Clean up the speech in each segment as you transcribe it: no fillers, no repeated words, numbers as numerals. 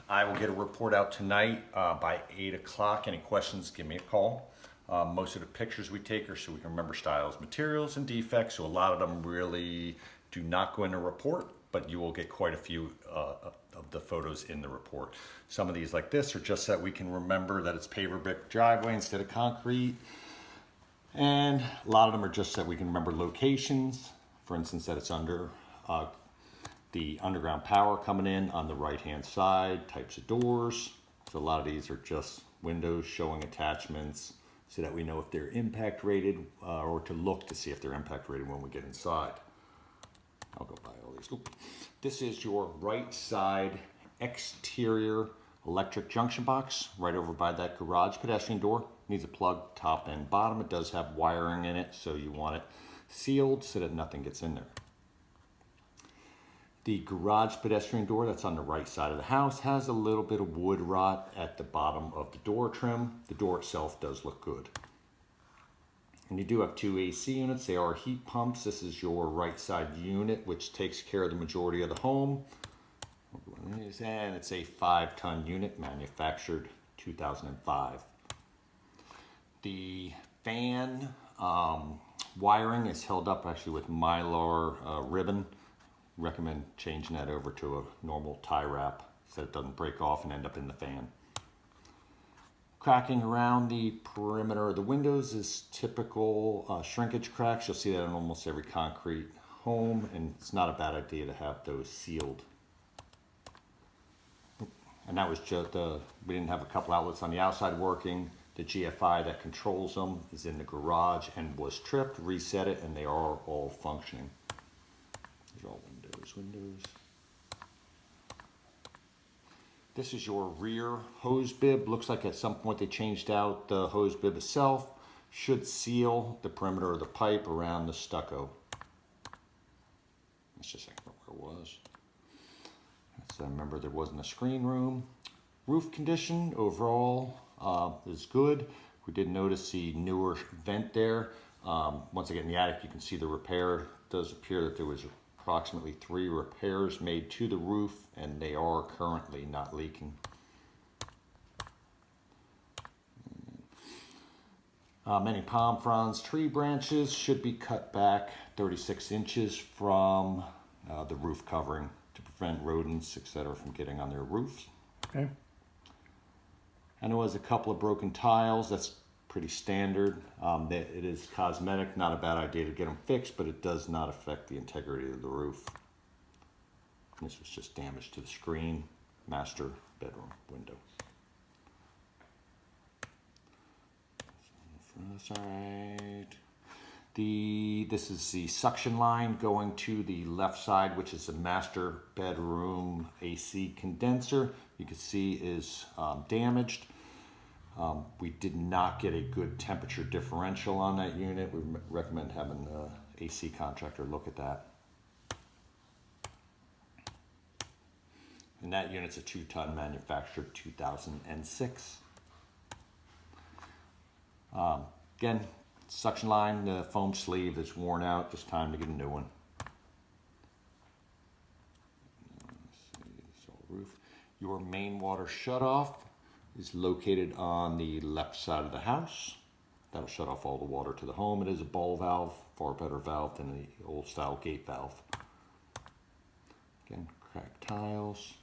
I will get a report out tonight by 8 o'clock. Any questions, give me a call. Most of the pictures we take are so we can remember styles, materials, and defects. So a lot of them really do not go in the report, but you will get quite a few of the photos in the report. Some of these like this are just that we can remember that it's paver brick driveway instead of concrete. And a lot of them are just that we can remember locations. For instance, that it's under the underground power coming in on the right-hand side, types of doors. So a lot of these are just windows showing attachments so that we know if they're impact rated or to look to see if they're impact rated when we get inside. I'll go by all these. Ooh. This is your right side exterior electric junction box right over by that garage pedestrian door. Needs a plug top and bottom. It does have wiring in it, so you want it sealed so that nothing gets in there. The garage pedestrian door that's on the right side of the house has a little bit of wood rot at the bottom of the door trim. The door itself does look good. And you do have two AC units. They are heat pumps. This is your right side unit, which takes care of the majority of the home. And it's a 5-ton unit, manufactured 2005. The fan wiring is held up actually with Mylar ribbon. Recommend changing that over to a normal tie wrap so it doesn't break off and end up in the fan. Cracking around the perimeter of the windows is typical shrinkage cracks. You'll see that in almost every concrete home, and it's not a bad idea to have those sealed. And that was just we didn't have a couple outlets on the outside working. The GFI that controls them is in the garage and was tripped, reset it, and they are all functioning. These are all windows. This is your rear hose bib. Looks like at some point they changed out the hose bib itself. Should seal the perimeter of the pipe around the stucco. Let's just think about where it was. So I remember there wasn't a screen room. Roof condition overall is good. We did notice the newer vent there. Once I get in the attic, you can see the repair. It does appear that there was approximately 3 repairs made to the roof, and they are currently not leaking. Many palm fronds, tree branches should be cut back 36 inches from the roof covering to prevent rodents, etc., from getting on their roofs. Okay. I know there's a couple of broken tiles. That's pretty standard. It is cosmetic, not a bad idea to get them fixed, but it does not affect the integrity of the roof. This was just damage to the screen, master bedroom window. Side. This is the suction line going to the left side, which is the master bedroom AC condenser. You can see is damaged. We did not get a good temperature differential on that unit. We recommend having the AC contractor look at that. And that unit's a 2-ton, manufactured 2006. Again, suction line, the foam sleeve is worn out. Just time to get a new one. Roof. Your main water shutoff is located on the left side of the house. That'll shut off all the water to the home. It is a ball valve, far better valve than the old style gate valve. Again, cracked tiles.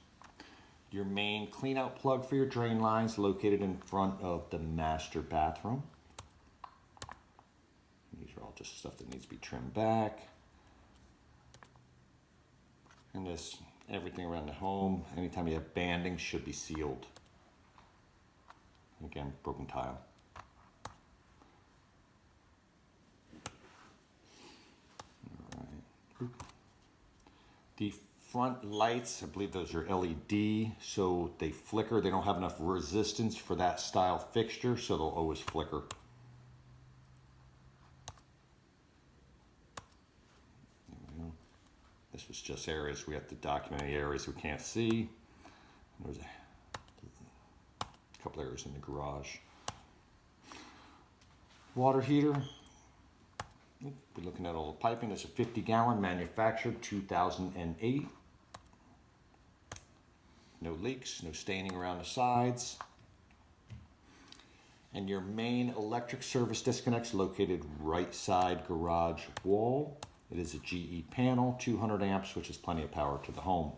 Your main clean out plug for your drain lines located in front of the master bathroom. These are all just stuff that needs to be trimmed back. And this, everything around the home, anytime you have banding, should be sealed. Again, broken tile. All right. The front lights, I believe those are LED, so they flicker. They don't have enough resistance for that style fixture, so they'll always flicker. This was just areas we have to document, the areas we can't see. There's a couple areas in the garage. Water heater. We're looking at all the piping. It's a 50-gallon, manufactured 2008. No leaks, no staining around the sides. And your main electric service disconnect's located right side garage wall. It is a GE panel, 200 amps, which is plenty of power to the home.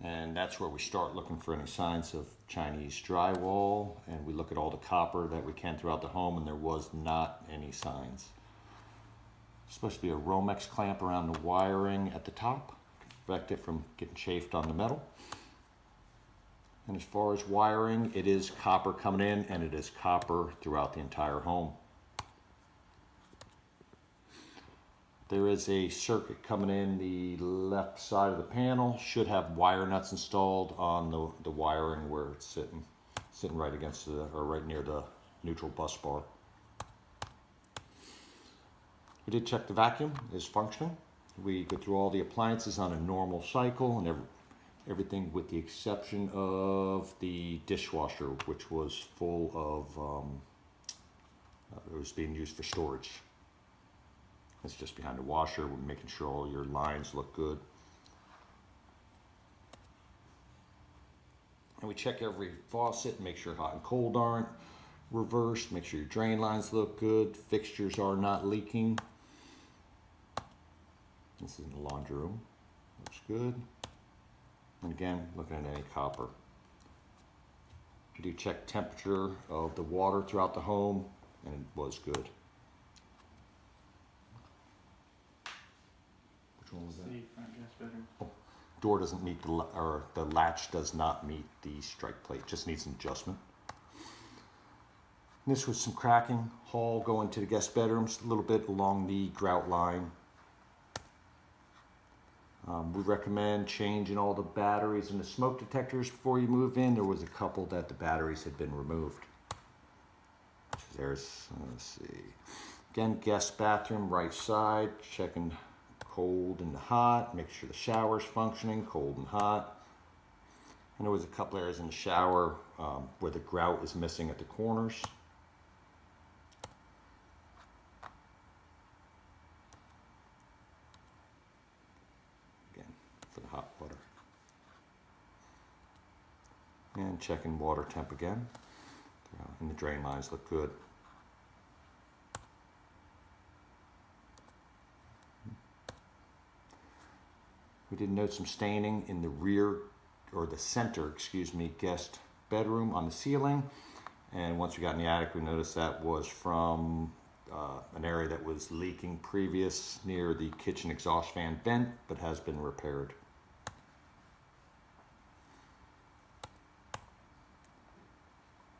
And that's where we start looking for any signs of Chinese drywall, and we look at all the copper that we can throughout the home, and there was not any signs. Supposed to be a Romex clamp around the wiring at the top to prevent it from getting chafed on the metal. And as far as wiring, it is copper coming in, and it is copper throughout the entire home. There is a circuit coming in the left side of the panel. Should have wire nuts installed on the wiring where it's sitting right against or right near the neutral bus bar. We did check the vacuum is functioning. We go through all the appliances on a normal cycle, and everything with the exception of the dishwasher, which was full of, it was being used for storage. It's just behind the washer. We're making sure all your lines look good. And we check every faucet, make sure hot and cold aren't reversed, make sure your drain lines look good, fixtures are not leaking. This is in the laundry room, looks good. And again, looking at any copper. We do check temperature of the water throughout the home, and it was good. Which one was that? The front gas bedroom. Oh, door doesn't meet the latch does not meet the strike plate, just needs an adjustment. And this was some cracking, hall going to the guest bedrooms, a little bit along the grout line. We recommend changing all the batteries and the smoke detectors before you move in. There was a couple that the batteries had been removed. There's, let's see. Again, guest bathroom, right side, checking cold and hot, make sure the shower's functioning, cold and hot. And there was a couple areas in the shower where the grout is missing at the corners. For the hot water. And checking water temp again. And the drain lines look good. We did note some staining in the rear, or the center, excuse me, guest bedroom on the ceiling. And once we got in the attic, we noticed that was from an area that was leaking previous near the kitchen exhaust fan vent, but has been repaired.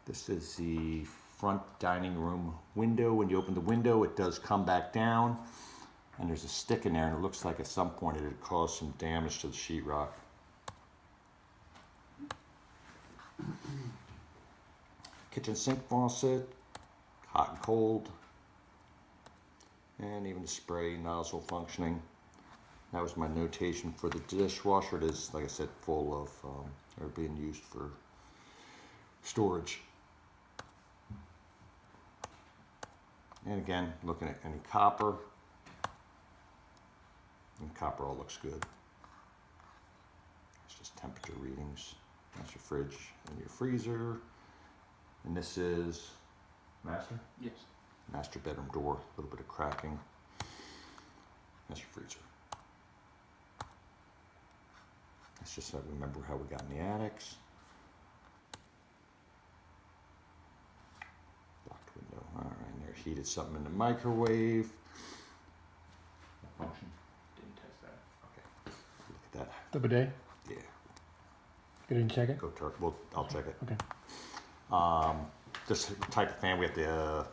This is the front dining room window. When you open the window, it does come back down, and there's a stick in there, and it looks like at some point it had caused some damage to the sheetrock. Kitchen sink faucet, hot and cold, and even the spray nozzle functioning. That was my notation for the dishwasher. It is, like I said, full of, or being used for storage. And again, looking at any copper, and copper all looks good. It's just temperature readings. That's your fridge and your freezer. And this is master? Yes. Master bedroom door, a little bit of cracking. That's your freezer. That's just so I remember how we got in the attics. Locked window. All right, and there heated something in the microwave. That function? Didn't test that. Okay. Look at that. The bidet? Yeah. You didn't check it? Go Turk. Well, I'll check it. Okay. This type of fan, we have to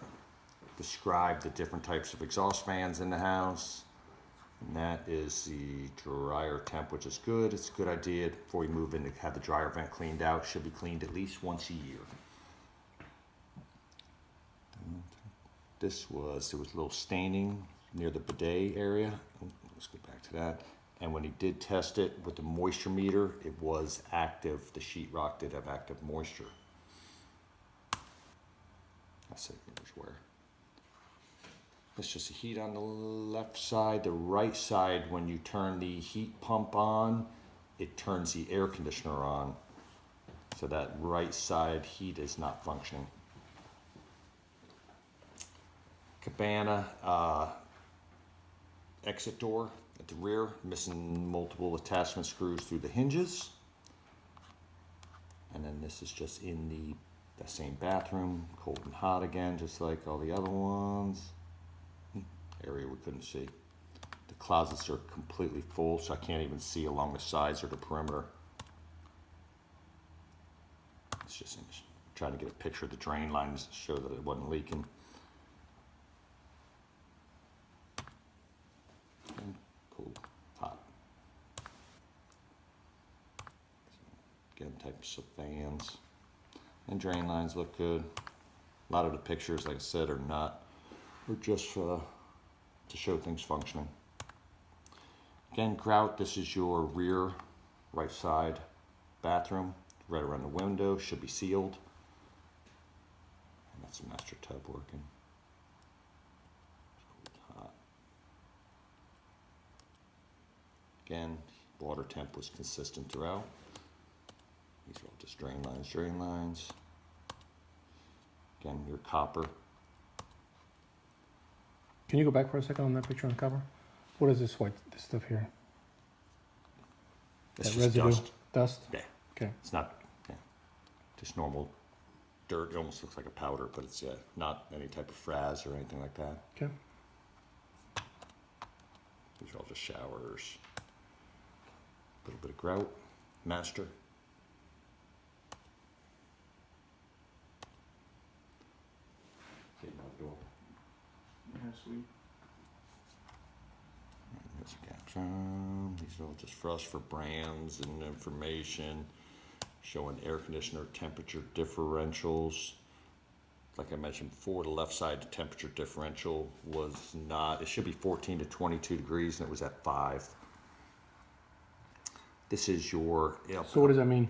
describe the different types of exhaust fans in the house. And that is the dryer temp, which is good. It's a good idea before you move in to have the dryer vent cleaned out. Should be cleaned at least once a year. There was a little staining near the bidet area. Let's go back to that. And when he did test it with the moisture meter, it was active. The sheetrock did have active moisture. I said, here's where. It's just the heat on the left side. The right side, when you turn the heat pump on, it turns the air conditioner on. So that right side heat is not functioning. Cabana exit door at the rear, missing multiple attachment screws through the hinges. And then this is just in the same bathroom, cold and hot again, just like all the other ones. Area we couldn't see. The closets are completely full, so I can't even see along the sides or the perimeter. It's just trying to get a picture of the drain lines to show that it wasn't leaking. And cold, hot. Again, types of fans. And drain lines look good. A lot of the pictures, like I said, are not. We're just to show things functioning. Again, grout, this is your rear right side bathroom, right around the window, should be sealed. And that's the master tub working. Hot. Again, water temp was consistent throughout. These are all just drain lines, drain lines. Again, your copper. Can you go back for a second on that picture on the cover? What is this white this stuff here? It's That just residue? dust. Dust? Yeah. Okay. It's not, just normal dirt. It almost looks like a powder, but it's not any type of frazz or anything like that. Okay. These are all just showers. A little bit of grout. Master. Getting out the door. Yeah, sweet. There's a caption. These are all just for us for brands and information. Showing air conditioner temperature differentials. Like I mentioned before, the left side the temperature differential was not, it should be 14 to 22 degrees and it was at 5. This is your, So what does that mean?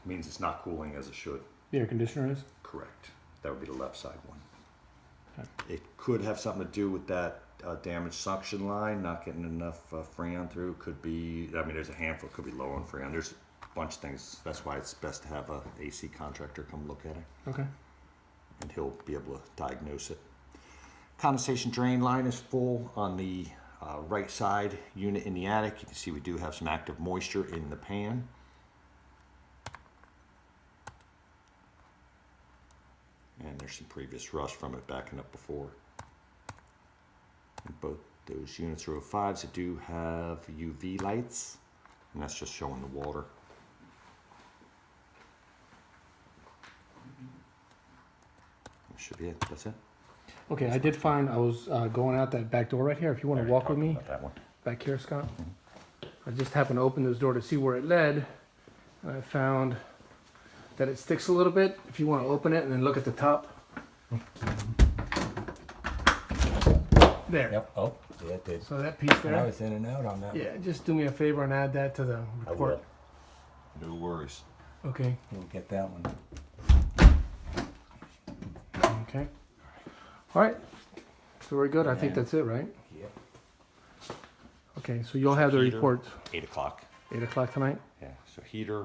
means it's not cooling as it should. The air conditioner is? Correct. That would be the left side one. Okay. It could have something to do with that damaged suction line, not getting enough freon through. Could be, I mean, there's a handful, could be low on freon. There's a bunch of things. That's why it's best to have a AC contractor come look at it. Okay. And he'll be able to diagnose it. Condensation drain line is full on the right side unit in the attic. You can see we do have some active moisture in the pan. And there's some previous rust from it backing up before. And both those units are 05s that do have UV lights, and that's just showing the water. That should be it. That's it. Okay, I did find, I was going out that back door right here. If you want to walk with me About that one. back here, Scott. I just happened to open this door to see where it led. And I found that it sticks a little bit. If you want to open it and then look at the top. There. Yep. Oh, yeah, it did. So that piece I there. was in and out on that. Yeah, just do me a favor and add that to the I report. will. No worries. Okay. We'll get that one. Okay. All right. So we're good. I think Yeah. that's it, right? Yep. Okay. So you'll have the Heater. report 8 o'clock. 8 o'clock tonight. Yeah, so heater,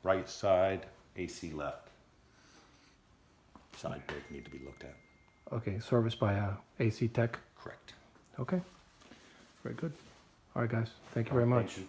right side, AC left. Side both need to be looked at. Okay. Serviced by AC Tech. Correct. Okay. Very good. All right, guys. Thank you very much. Thank you.